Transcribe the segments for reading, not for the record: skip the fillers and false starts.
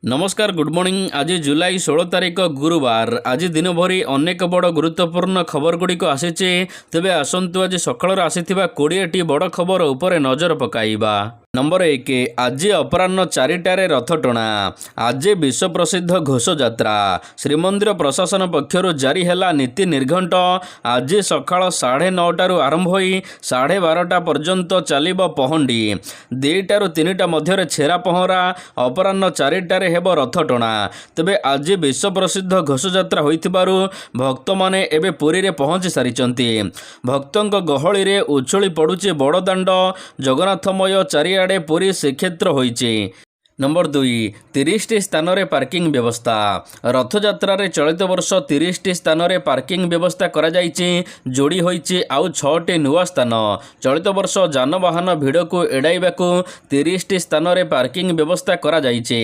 नमस्कार good morning. आज जुलाई 16 तारिख गुरुवार। आज दिन भरी अनेक बड़ गुरुत्वपूर्ण खबर गुड़िक आसीचे। तेबे आसंतु आज सकाळ आसीथिबा 20टी बड़ खबर उपरे नजर पकाइबा। नंबर 1 आज अपराह्न 4टारे रथ टणा। आज विश्व प्रसिद्ध घोष यात्रा श्रीमंदिर प्रशासन पक्षर जारी हैला नीति निर्घंट। आज सकाळ 9:30 आरंभ होई 12:30 पर्यंत चलिब पहंडी। 2टाରୁ 3टा मध्य छेरा पहरा। अपराह्न 4टारे हेब रथ टणा। तेबे आज विश्व प्रसिद्ध घोष यात्रा होइथिबारु भक्त माने एबे पुरी रे पहुंची सारिचंती। भक्तंक गहळी रे उछुली पडुची बड़दाण्ड। जगन्नाथमय चारिआडे पुरी श्रीक्षेत्र होइची। नंबर 2 30टी स्थान रे पार्किंग व्यवस्था। रथयात्रा रे चलित वर्ष 30टी स्थान रे पार्किंग व्यवस्था करा जाइछि। जोड़ी होइछि आउ 6टी नुआ स्थान। चलित वर्ष जानवाहन भिड़ को एडाइबाकू 30टी स्थान रे पार्किंग व्यवस्था करा जाइछि।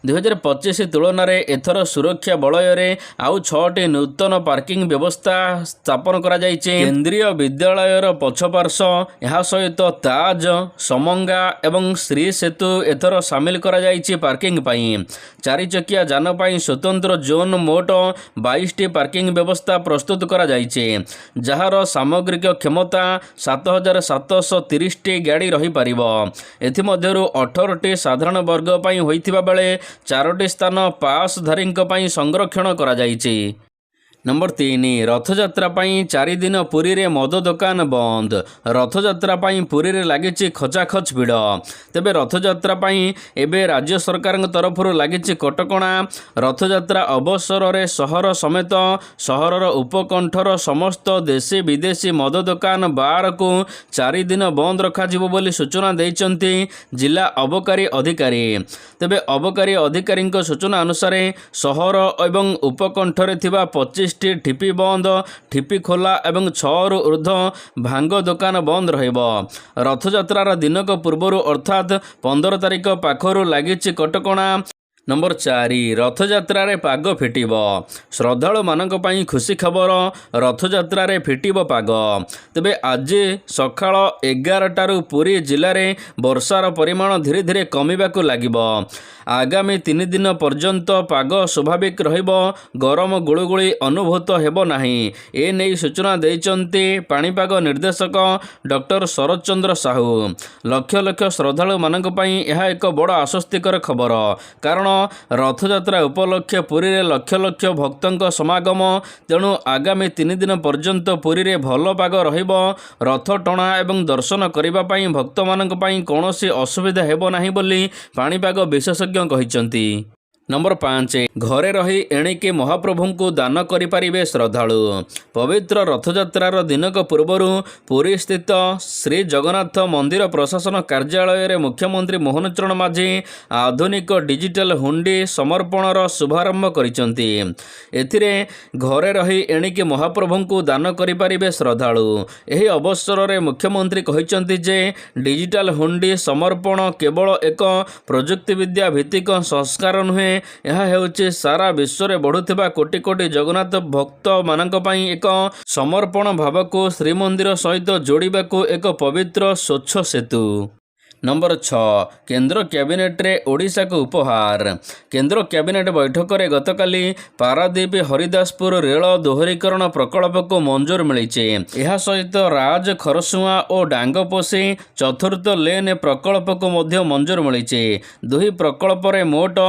2025 तुलन रे एथर सुरक्षा बलय रे आउ 6टी नूतन पार्किंग व्यवस्था स्थापन करा जाइछि। केंद्रीय विद्यालय रो पछपार्श्व यहा सहित ताज समंगा एवं श्री सेतु एथर शामिल करा जाइछि पार्किंग पाई। 4 चकिया जान पाई स्वतंत्र जोन मोट 22टी पार्किंग व्यवस्था प्रस्तुत करा जाइछि। जहार सामग्रिक क्षमता 7730टी गाड़ी रही पारिबो। एथि मध्यरु 18टी साधारण वर्ग पाई होइथिबा बेले 4टी स्थान पास धारींक पाई संरक्षण करा जाइछि। नंबर 3 रथयात्रा पाई 4 दिन पुरी रे मद दुकान बंद। रथयात्रा पाई पुरी रे लागिछि खचाखच भिड़। तेबे रथयात्रा पाई एबे राज्य सरकार तरफरु लागिछि कटकणा। रथयात्रा अवसर रे सहर समेत सहरर उपकंठर समस्त देशी विदेशी मद दुकान बार को 4 दिन बंद रखा जिवो बोली सूचना दैचंती जिला अबकारी अधिकारी। तेबे अबकारी अधिकारी सूचना अनुसार सहर एवं उपकंठरे थिबा 25 ठिपी बंद, ठिपी खोला एवं 6 रु ऊर्ध भांग दुकान बंद रहिबो। रथयात्रार दिनक पूर्वरु अर्थात 15 तारिख पाखरु लागिछि कटकणा। नंबर 4 रथयात्रा रे पाग फिटिबो। श्रद्धालु मानक पई खुशी खबर। रथयात्रा रे फिटिबो पाग। तेबे आज सकाळ 11टारु पुरी जिल्ला रे वर्षार परिमाण धीरे धीरे कमिबाकू लागिबो। आगामी 3 दिन पर्यंत पाग स्वाभाविक रहिबो। गरम गुळुगुळी अनुभूत हेबो नाही। ए नेई सूचना दैचंती पाणीपाग निर्देशक डॉक्टर शरद चंद्र साहू। लक्ष लक्ष श्रद्धालु मानक पई यह एक बड़ आश्वस्तिकर खबर। कारण रथयात्रा उपलक्षे पुरी रे लक्ष लक्ष भक्तंक समागम। तेणु आगामी 3 दिन पर्यंत पुरी रे भल पाग रहिबो। रथ टणा एवं दर्शन करिबा पई भक्त मानक पई कोनोसी असुविधा हेबो नाही बोली पाणीपाग विशेषज्ञ कहिसंती। नंबर 5 घरे रही एणिके महाप्रभु को दान करिपारिबे श्रद्धालु। पवित्र रथयात्रार दिनक पूर्वरु पुरी स्थित श्री जगन्नाथ मंदिर प्रशासन कार्यालय रे मुख्यमंत्री मोहन चरण माझी आधुनिक डिजिटल हुंडी समर्पणर शुभारंभ करिसंती। एथिरे घरे रही एणिके महाप्रभु को दान करिपारिबे श्रद्धालु। एही अवसर रे मुख्यमंत्री कहिसंती जे डिजिटल हुंडी समर्पण केवल एक प्रजुक्ति विद्या भित्तिक संस्कार नुहे। ଏହା ହେଉଛି ସାରା ବିଶ୍ୱରେ ବଢୁଥିବା କୋଟି କୋଟି ଜଗନ୍ନାଥ ଭକ୍ତ ମାନଙ୍କ ପାଇଁ ଏକ ସମର୍ପଣ ଭାବକୁ ଶ୍ରୀମନ୍ଦିର ସହିତ ଯୋଡ଼ିବାକୁ ଏକ ପବିତ୍ର ସ୍ୱଚ୍ଛ ସେତୁ। नंबर 6 केंद्र कैबिनेट रे ओडिशा को उपहार। केंद्र कैबिनेट बैठक रे गतकाली पारादीप हरिदासपुर रेल दोहरीकरण प्रकल्प को मंजूर मिली। यह सहित राज खरसुआ और डांगपोसी चतुर्थ लेन प्रकल्प को मध्य मंजूर मिली। दुही प्रकल्प रे मोट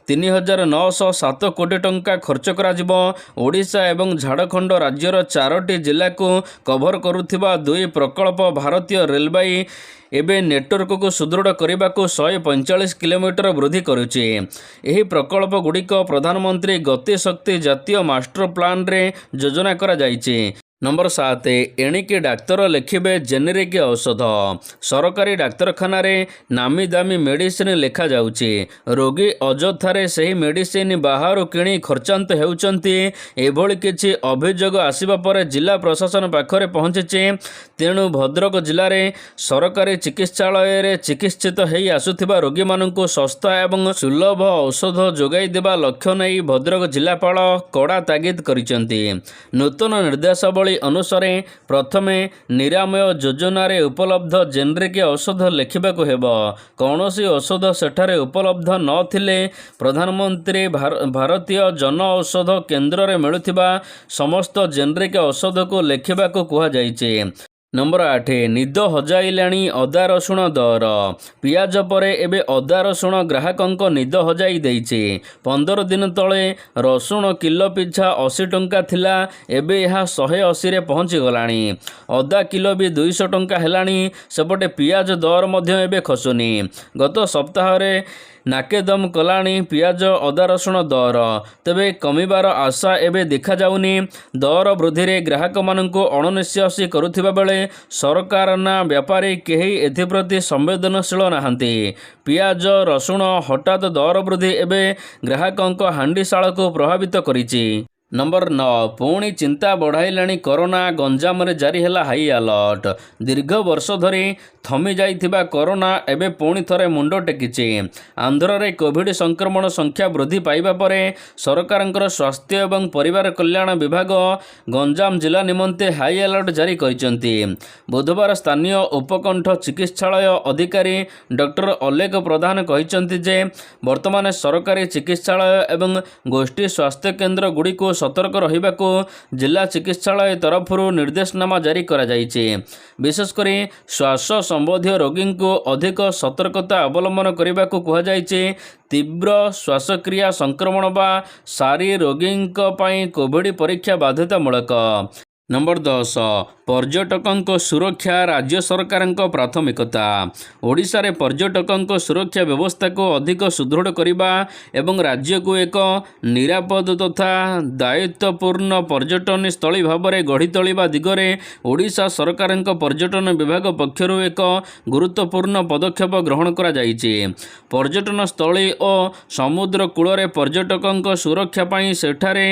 3907 कोटी टंका खर्च करा जिवो। ओडिशा एवं झारखंड राज्यर 4टी जिला को कभर करुथिबा दुई प्रकल्प भारतीय रेलवे एबे नेटवर्क को सुदृढ़ करने को 145 किलोमीटर वृद्धि करुछि। एही प्रकल्प गुड़िक प्रधानमंत्री गति शक्ति जातीय मास्टर प्लान रे योजना करा जाइछि। नंबर 7 एणिके डाक्तर लिखिबे जेनेरिक औषध। सरकारी डाक्तरखाना रे नामी दामी मेडिसिन लेखा जाउछि। रोगी अजथारे सही मेडिसिन बाहर किणी खर्चांत हेउचंती। एभଳି किछि अभियोग आसिबा पर जिला प्रशासन पाखरे पहुंचिछि। तेणु भद्रक जिले में सरकारी चिकित्सालय रे चिकित्सित हेई आसुथिबा रोगी माननकु सस्ता एवं सुलभ औषध जोगाई देबा लक्ष्य नै भद्रक जिलापाल कड़ा तागिद करिसंती। नूतन निर्देशावली ନିୟମାବଳୀ ଅନୁସାରେ ପ୍ରଥମେ ନିରାମୟ ଯୋଜନାରେ ଉପଲବ୍ଧ ଜେନେରିକ୍ ଔଷଧ ଲେଖିବାକୁ ହେବ। କୌଣସି ଔଷଧ ସେଠାରେ ଉପଲବ୍ଧ ନଥିଲେ ପ୍ରଧାନମନ୍ତ୍ରୀ ଭାରତୀୟ ଜନ ଔଷଧ କେନ୍ଦ୍ରରେ ମିଳୁଥିବା ସମସ୍ତ ଜେନେରିକ୍ ଔଷଧକୁ ଲେଖିବାକୁ କୁହାଯାଇଛି। ନମ୍ବର 8 ନିଦ ହଜାଇଲାଣି ଅଦା ରସୁଣ ଦର। ପିଆଜ ପରେ ଏବେ ଅଦା ରସୁଣ ଗ୍ରାହକଙ୍କ ନିଦ ହଜାଇ ଦେଇଛି। 15 ଦିନ ତଳେ ରସୁଣ କିଲୋ ପିଛା 80 ଟଙ୍କା ଥିଲା, ଏବେ ଏହା 180ରେ ପହଞ୍ଚିଗଲାଣି। ଅଦା କିଲୋ ବି 200 ଟଙ୍କା ହେଲାଣି। ସେପଟେ ପିଆଜ ଦର ମଧ୍ୟ ଏବେ ଖସୁନି। ଗତ ସପ୍ତାହରେ ନାକେଦମ କଲାଣି ପିଆଜ ଅଦା ରସୁଣ ଦର, ତେବେ କମିବାର ଆଶା ଏବେ ଦେଖାଯାଉନି। ଦର ବୃଦ୍ଧିରେ ଗ୍ରାହକମାନଙ୍କୁ ଅଣନିଶ୍ୱାସୀ କରୁଥିବା ବେଳେ ସରକାର ନା ବ୍ୟାପାରୀ କେହି ଏଥିପ୍ରତି ସମ୍ବେଦନଶୀଳ ନାହାନ୍ତି। ପିଆଜ ରସୁଣ ହଠାତ୍ ଦର ବୃଦ୍ଧି ଏବେ ଗ୍ରାହକଙ୍କ ହାଣ୍ଡିଶାଳକୁ ପ୍ରଭାବିତ କରିଛି। ନମ୍ବର 9 ପୁଣି ଚିନ୍ତା ବଢ଼ାଇଲାଣି କରୋନା। ଗଞ୍ଜାମରେ ଜାରି ହେଲା ହାଇ ଆଲର୍ଟ। ଦୀର୍ଘ ବର୍ଷ ଧରି ଥମି ଯାଇଥିବା କରୋନା ଏବେ ପୁଣି ଥରେ ମୁଣ୍ଡ ଟେକିଛି। ଆନ୍ଧ୍ରରେ କୋଭିଡ ସଂକ୍ରମଣ ସଂଖ୍ୟା ବୃଦ୍ଧି ପାଇବା ପରେ ସରକାରଙ୍କର ସ୍ୱାସ୍ଥ୍ୟ ଏବଂ ପରିବାର କଲ୍ୟାଣ ବିଭାଗ ଗଞ୍ଜାମ ଜିଲ୍ଲା ନିମନ୍ତେ ହାଇ ଆଲର୍ଟ ଜାରି କରିଛନ୍ତି। ବୁଧବାର ସ୍ଥାନୀୟ ଉପକଣ୍ଠ ଚିକିତ୍ସାଳୟ ଅଧିକାରୀ ଡକ୍ଟର ଅଲେଖ ପ୍ରଧାନ କହିଛନ୍ତି ଯେ ବର୍ତ୍ତମାନ ସରକାରୀ ଚିକିତ୍ସାଳୟ ଏବଂ ଗୋଷ୍ଠୀ ସ୍ୱାସ୍ଥ୍ୟକେନ୍ଦ୍ର ଗୁଡ଼ିକୁ ସତର୍କ ରହିବାକୁ ଜିଲ୍ଲା ଚିକିତ୍ସାଳୟ ତରଫରୁ ନିର୍ଦ୍ଦେଶନାମା ଜାରି କରାଯାଇଛି। ବିଶେଷ କରି ଶ୍ୱାସ ସମ୍ବନ୍ଧୀୟ ରୋଗୀଙ୍କୁ ଅଧିକ ସତର୍କତା ଅବଲମ୍ବନ କରିବାକୁ କୁହାଯାଇଛି। ତୀବ୍ର ଶ୍ୱାସକ୍ରିୟା ସଂକ୍ରମଣ ବା ସାରି ରୋଗୀଙ୍କ ପାଇଁ କୋଭିଡ ପରୀକ୍ଷା ବାଧ୍ୟତାମୂଳକ। ନମ୍ବର 10 ପର୍ଯ୍ୟଟକଙ୍କ ସୁରକ୍ଷା ରାଜ୍ୟ ସରକାରଙ୍କ ପ୍ରାଥମିକତା। ଓଡ଼ିଶାରେ ପର୍ଯ୍ୟଟକଙ୍କ ସୁରକ୍ଷା ବ୍ୟବସ୍ଥାକୁ ଅଧିକ ସୁଦୃଢ଼ କରିବା ଏବଂ ରାଜ୍ୟକୁ ଏକ ନିରାପଦ ତଥା ଦାୟିତ୍ୱପୂର୍ଣ୍ଣ ପର୍ଯ୍ୟଟନ ସ୍ଥଳୀ ଭାବରେ ଗଢ଼ି ତୋଳିବା ଦିଗରେ ଓଡ଼ିଶା ସରକାରଙ୍କ ପର୍ଯ୍ୟଟନ ବିଭାଗ ପକ୍ଷରୁ ଏକ ଗୁରୁତ୍ୱପୂର୍ଣ୍ଣ ପଦକ୍ଷେପ ଗ୍ରହଣ କରାଯାଇଛି। ପର୍ଯ୍ୟଟନ ସ୍ଥଳୀ ଓ ସମୁଦ୍ର କୂଳରେ ପର୍ଯ୍ୟଟକଙ୍କ ସୁରକ୍ଷା ପାଇଁ ସେଠାରେ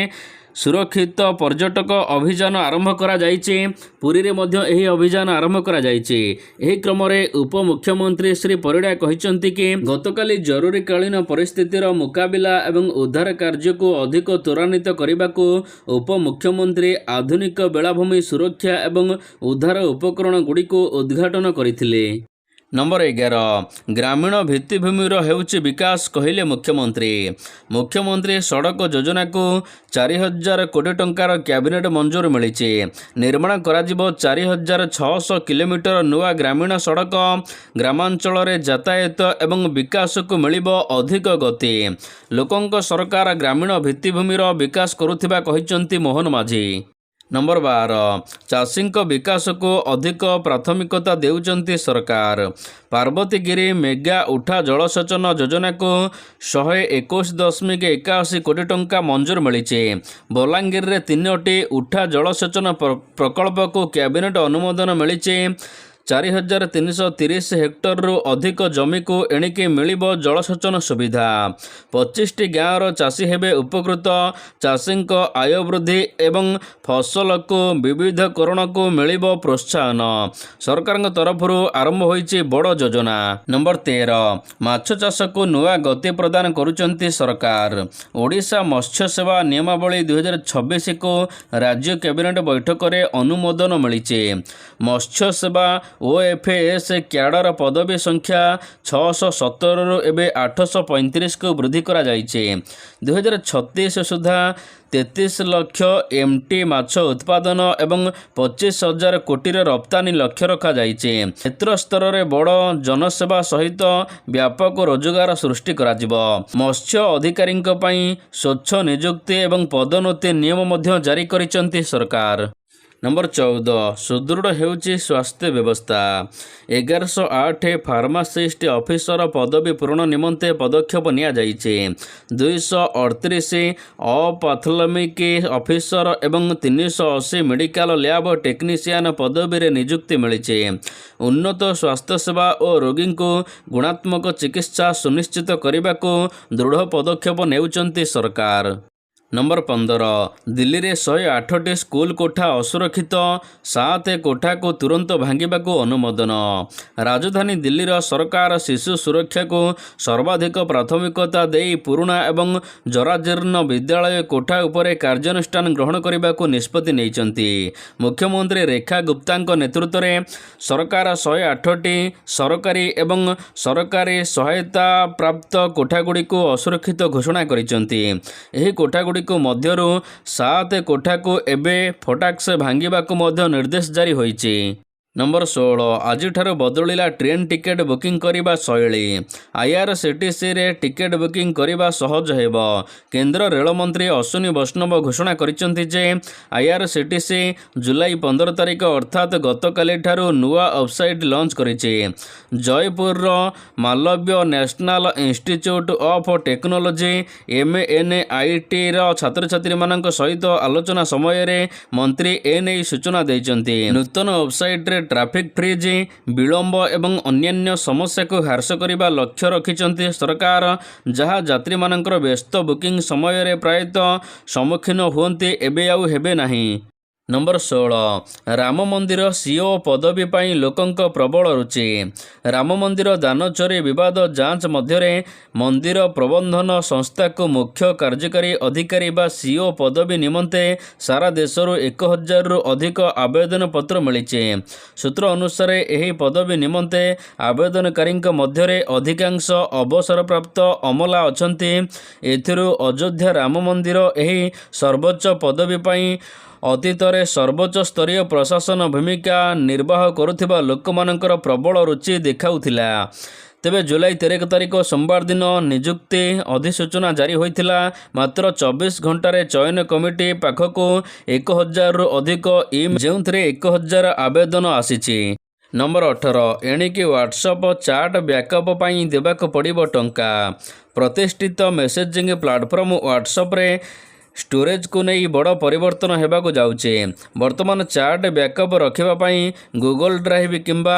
ସୁରକ୍ଷିତ ପର୍ଯ୍ୟଟକ ଅଭିଯାନ ଆରମ୍ଭ କରାଯାଇଛି। ପୁରୀରେ ମଧ୍ୟ ଏହି ଅଭିଯାନ ଆରମ୍ଭ କରାଯାଇଛି। ଏହି କ୍ରମରେ ଉପମୁଖ୍ୟମନ୍ତ୍ରୀ ଶ୍ରୀ ପରିଡ଼ା କହିଛନ୍ତି କି ଗତକାଲି ଜରୁରୀକାଳୀନ ପରିସ୍ଥିତିର ମୁକାବିଲା ଏବଂ ଉଦ୍ଧାର କାର୍ଯ୍ୟକୁ ଅଧିକ ତ୍ୱରାନ୍ୱିତ କରିବାକୁ ଉପମୁଖ୍ୟମନ୍ତ୍ରୀ ଆଧୁନିକ ବେଳାଭୂମି ସୁରକ୍ଷା ଏବଂ ଉଦ୍ଧାର ଉପକରଣ ଗୁଡ଼ିକୁ ଉଦ୍ଘାଟନ କରିଥିଲେ। ନମ୍ବର 11 ଗ୍ରାମୀଣ ଭିତ୍ତିଭୂମିର ହେଉଛି ବିକାଶ କହିଲେ ମୁଖ୍ୟମନ୍ତ୍ରୀ। ମୁଖ୍ୟମନ୍ତ୍ରୀ ସଡ଼କ ଯୋଜନାକୁ 4000 କୋଟି ଟଙ୍କାର କ୍ୟାବିନେଟ୍ ମଞ୍ଜୁର ମିଳିଛି। ନିର୍ମାଣ କରାଯିବ 4600 କିଲୋମିଟର ନୂଆ ଗ୍ରାମୀଣ ସଡ଼କ। ଗ୍ରାମାଞ୍ଚଳରେ ଯାତାୟାତ ଏବଂ ବିକାଶକୁ ମିଳିବ ଅଧିକ ଗତି। ଲୋକଙ୍କ ସରକାର ଗ୍ରାମୀଣ ଭିତ୍ତିଭୂମିର ବିକାଶ କରୁଥିବା କହିଛନ୍ତି ମୋହନ ମାଝୀ। ନମ୍ବର 12 ଚାଷୀଙ୍କ ବିକାଶକୁ ଅଧିକ ପ୍ରାଥମିକତା ଦେଉଛନ୍ତି ସରକାର। ପାର୍ବତୀଗିରି ମେଗା ଉଠା ଜଳସେଚନ ଯୋଜନାକୁ 121.81 କୋଟି ଟଙ୍କା ମଞ୍ଜୁର ମିଳିଛି। ବଲାଙ୍ଗୀରରେ 3ଟି ଉଠା ଜଳସେଚନ ପ୍ରକଳ୍ପକୁ କ୍ୟାବିନେଟ୍ ଅନୁମୋଦନ ମିଳିଛି। 4330 ହେକ୍ଟରରୁ ଅଧିକ ଜମିକୁ ଏଣିକି ମିଳିବ ଜଳସେଚନ ସୁବିଧା। 25ଟି ଗାଁର ଚାଷୀ ହେବେ ଉପକୃତ। ଚାଷୀଙ୍କ ଆୟ ବୃଦ୍ଧି ଏବଂ ଫସଲକୁ ବିବିଧକରଣକୁ ମିଳିବ ପ୍ରୋତ୍ସାହନ। ସରକାରଙ୍କ ତରଫରୁ ଆରମ୍ଭ ହୋଇଛି ବଡ଼ ଯୋଜନା। ନମ୍ବର 13 ମାଛ ଚାଷକୁ ନୂଆ ଗତି ପ୍ରଦାନ କରୁଛନ୍ତି ସରକାର। ଓଡ଼ିଶା ମତ୍ସ୍ୟ ସେବା ନିୟମାବଳୀ 2026କୁ ରାଜ୍ୟ କ୍ୟାବିନେଟ୍ ବୈଠକରେ ଅନୁମୋଦନ ମିଳିଛି। ମତ୍ସ୍ୟ ସେବା OFS କ୍ୟାଡର ପଦବୀ ସଂଖ୍ୟା 617ରୁ ଏବେ 835କୁ ବୃଦ୍ଧି କରାଯାଇଛି। 2036 ସୁଦ୍ଧା 33 ଲକ୍ଷ MT ମାଛ ଉତ୍ପାଦନ ଏବଂ 25,000 କୋଟିର ରପ୍ତାନି ଲକ୍ଷ୍ୟ ରଖାଯାଇଛି। କ୍ଷେତ୍ର ସ୍ତରରେ ବଡ଼ ଜନସେବା ସହିତ ବ୍ୟାପକ ରୋଜଗାର ସୃଷ୍ଟି କରାଯିବ। ମତ୍ସ୍ୟ ଅଧିକାରୀଙ୍କ ପାଇଁ ସ୍ୱଚ୍ଛ ନିଯୁକ୍ତି ଏବଂ ପଦୋନ୍ନତି ନିୟମ ମଧ୍ୟ ଜାରି କରିଛନ୍ତି ସରକାର। ନମ୍ବର 14 ସୁଦୃଢ଼ ହେଉଛି ସ୍ୱାସ୍ଥ୍ୟ ବ୍ୟବସ୍ଥା। 1108 ଫାର୍ମାସିଷ୍ଟ ଅଫିସର ପଦବୀ ପୂରଣ ନିମନ୍ତେ ପଦକ୍ଷେପ ନିଆଯାଇଛି। 238 ଅପାଥୋଲମିକ୍ ଅଫିସର ଏବଂ 380 ମେଡିକାଲ ଲ୍ୟାବ ଟେକ୍ନିସିଆନ ପଦବୀରେ ନିଯୁକ୍ତି ମିଳିଛି। ଉନ୍ନତ ସ୍ୱାସ୍ଥ୍ୟସେବା ଓ ରୋଗୀଙ୍କୁ ଗୁଣାତ୍ମକ ଚିକିତ୍ସା ସୁନିଶ୍ଚିତ କରିବାକୁ ଦୃଢ଼ ପଦକ୍ଷେପ ନେଉଛନ୍ତି ସରକାର। नंबर 15 दिल्ली रे 108टी स्कूल कोठा असुरक्षित 7 कोठा को तुरंत भांगिबा को अनुमोदन। राजधानी दिल्लीर सरकार शिशु सुरक्षा को सर्वाधिक प्राथमिकता देई पुराना एवं जराजीर्ण विद्यालय कोठा उपरे कार्यानुष्ठान ग्रहण करने को निष्पत्ति नेइचंती। मुख्यमंत्री रेखा गुप्तांक नेतृत्व में सरकार 108टी सरकारी एवं सरकारी सहायता प्राप्त कोठागुड़ी को असुरक्षित घोषणा करिसंती। एही कोठागुड़ी को मध्यरु 7 कोठा को एबे फटाक्स भांगिबा को मध्य निर्देश जारी होईची। नंबर 16 आज बदलिला ट्रेन टिकेट बुकिंग करने शैली। आईआरसीटीसी रे टिकेट बुकिंग करने सहज हेब। केंद्र रेल मंत्री अश्विनी वैष्णव घोषणा करिसेंति जे आईआरसीटीसी जुलाई 15 तारिख अर्थात गतकाली ठारू नुआ वेबसाइट लॉन्च करिছে। Jaipur Malaviya national institute of technology MNIT छात्र छात्री मानक सहित आलोचना समय रे मंत्री एने सूचना देइचंती। नूतन वेबसाइट रे ट्रैफिक फ्रीज विलंब एवं अन्यान्य समस्या को ह्रास करने लक्ष्य रखिंट सरकार, जहाँ यात्री मानकर व्यस्त बुकिंग समय रे प्रायतः सम्मुखीन हुंती एबे आउ हेबे नाही। नंबर 16 राम मंदिर सीओ पदवी पाई लोकंक प्रबल रुचि। राम मंदिर दान चोरी विवाद जांच मध्य मंदिर प्रबंधन संस्था को मुख्य कार्यकारी अधिकारी बा सीओ पदवी निमंते सारा देशरू 1000 रु अधिक आवेदन पत्र मिली। सूत्र अनुसार यही पदवी निमंते आवेदनकारी मध्य अधिकांश अवसरप्राप्त अमला अछंती। एथिरू अयोध्या राम मंदिर यही सर्वोच्च पदवी पाई अतीतरे सर्वोच्च स्तरीय प्रशासन भूमिका निर्वाह करुथिबा लोकमानंकर प्रबल रुचि देखाउथिला। तेबे जुलाई 13 तारिख सोमवार दिन नियुक्ति अधिसूचना जारी होइथिला। मात्र 24 घंटार चयन कमिटी पाखको 1000 रु अधिक जेउथरे 1000 आवेदन आसीछि। नंबर 18 एणिकी व्हाट्सएप चाट बैकअप पाई देबाक पड़िबो टंका। प्रतिष्ठित मेसेजिंग प्लाटफॉर्म व्हाट्सएप रे स्टोरेज को नहीं बड़ परिवर्तन होगा जाउचे। वर्तमान चार्ट बैकअप रखिबापाई गूगल ड्राइव किंबा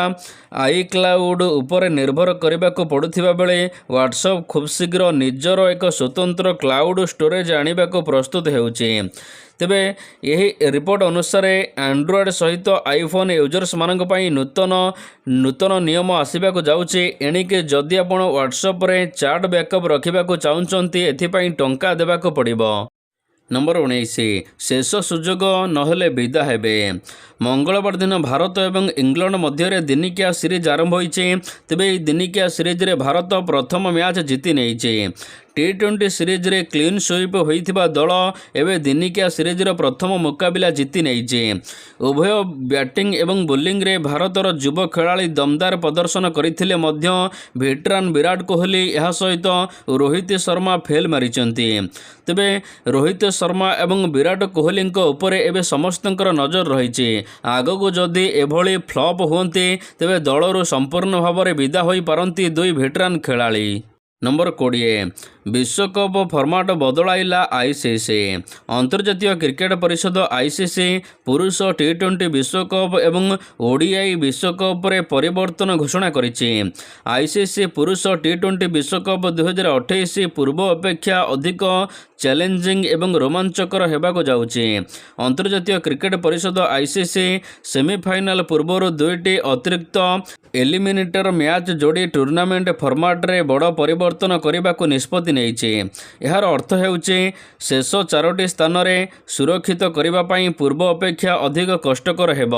आई क्लाउड उपर निर्भर करने को पड़ुथिबा बेले व्हाट्सएप खूब शीघ्र निजर एक स्वतंत्र क्लाउड स्टोरेज आनिबा को प्रस्तुत हेउचे। तेबे यही रिपोर्ट अनुसार एंड्रॉयड सहित आईफोन यूजर्स मानक पई नूतन नियम आसवा जाउचे। एणिके जदि आपण व्हाट्सएप रे चार्ट बैकअप रखिबा को चाहुचंती एथिपाई टंका देबाको पड़िबो। नंबर 19 शेष सुजोग नहेले विदा हेबे। मंगलवार दिन भारत एवं इंग्लैंड मध्य दिनिकिया सीरीज आरंभ होइछे। तेबे दिनिकिया सीरीज रे भारत प्रथम मैच जीति नेइछे। T20 सीरीज रे क्लीन स्वीप होइथिबा दल एवं दिनिकिया सीरीज रो प्रथम मुकाबिला जीति नेइछे। उभय बैटिंग एवं बोलिंग रे भारतर युव खेलाड़ी दमदार प्रदर्शन करथिले मध्य वेटरान विराट कोहली यह सहित रोहित शर्मा फेल मारिचंती। तेबे रोहित शर्मा एवं विराट कोहली उपरे एवं समस्तंकर नजर रही। आगको जदि एभली फ्लॉप हुंती तेबे दलरू संपूर्ण भाव में विदा होई पारंती दुई वेटरान खेलाड़ी। नंबर 20 विश्वकप फॉर्माट बदलाइला आईसीसी। अंतर्जातीय क्रिकेट परिषद आईसीसी पुरुष T20 विश्वकप एवं ओडीआई विश्वकप रे परिवर्तन घोषणा करिछि। आईसीसी पुरुष T20 विश्वकप 2028 पूर्व अपेक्षा अधिक चैलेंजिंग एवं रोमांचकर हेबाको जाउछि। अंतर्जातीय क्रिकेट परिषद आईसीसी सेमीफाइनल पूर्व दुईटी अतिरिक्त एलिमिनेटर मैच जोड़ी टूर्नामेंट फॉर्माट रे बड़ परिवर्तन करने को निष्पत्ति नेइछि। यार अर्थ हेउछि शेष 4टी स्थान रे सुरक्षित करने पूर्व अपेक्षा अधिक कष्टकर हेब।